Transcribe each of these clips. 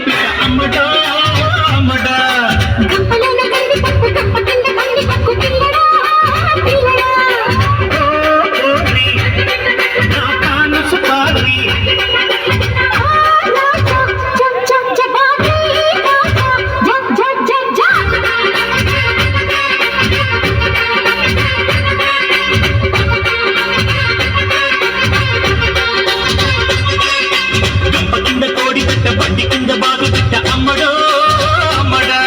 పిట్ట అమ్మడా అమ్మడా గంపలోన గండి పప్పు గంప కింద గండి పప్పు పిల్లడా పిల్లడా నా కాను సుపారి బండి కింద బాగు పిట్ట అమ్మడో అమ్మడా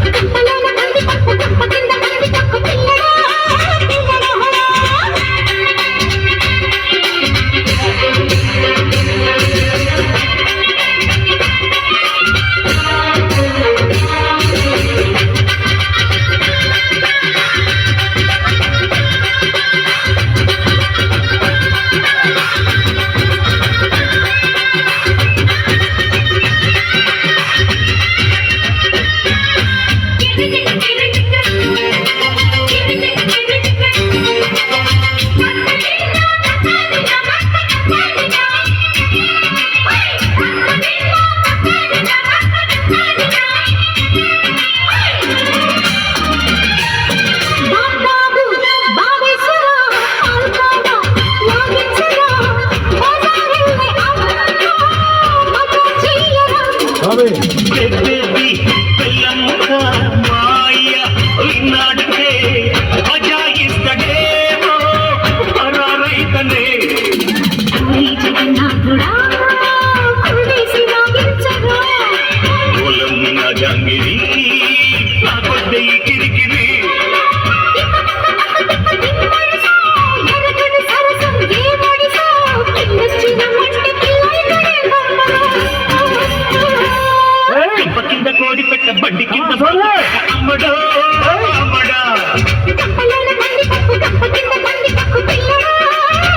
గంపలోన గండి పప్పు గంప కింద గండి పప్పు పిల్లడా పిల్లడా బేబీ పిల్లమ్మ మాయ ఈనాడే అజాయిస్తడేమో పరారైతనే జగన్నాథుడా కురుడేసి రాగించగా కులమున జంగిరి నా కొద్దై కిరికిరి కింద కోడి పెట్ట బండి కింద అమ్మడో అమ్మడా గంపలోన గండి పప్పు గంప కింద గండి పప్పు పిల్లడా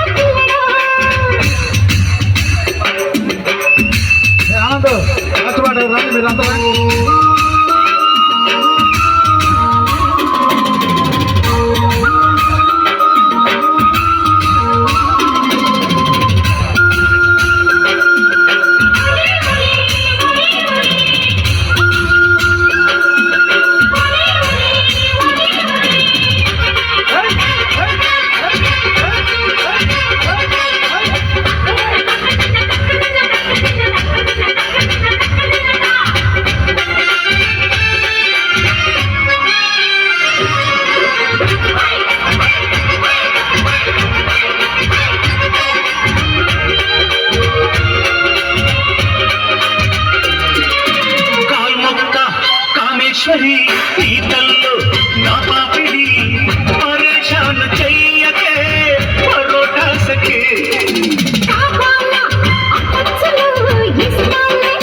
పిల్లడా ఆనంద్ కష్టపడ్డారు రండి మీరంతా ఈతల్లో నా పాపిడి పరేషాన్ చెయ్యకే పరోటా సఖే కావాలా అచ్చలు ఇస్తాలే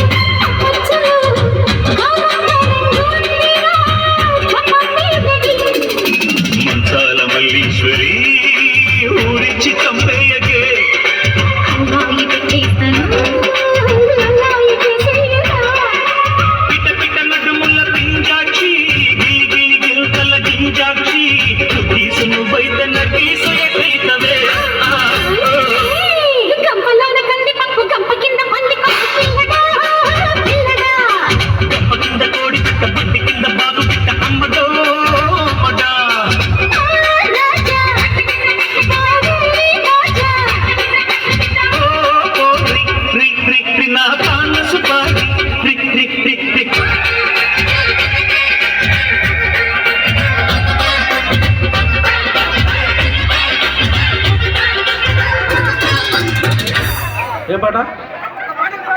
అచ్చలు గోరంగోండిరా చపాతీ మంచాల మల్లీశ్వరి ఊరిచి చంపేయకే అమ్మాయి పెట్టేస్తాను గంపలోన గండి పప్పు గంప కింద మంది పప్పు పిల్లడా పిల్లడా గంప కింద కోడి పిట్ట బండి కింద బాగు పిట్ట అమ్మడో అమ్మడా రాజా రాజా నా కాను సుపారి ఏ పాట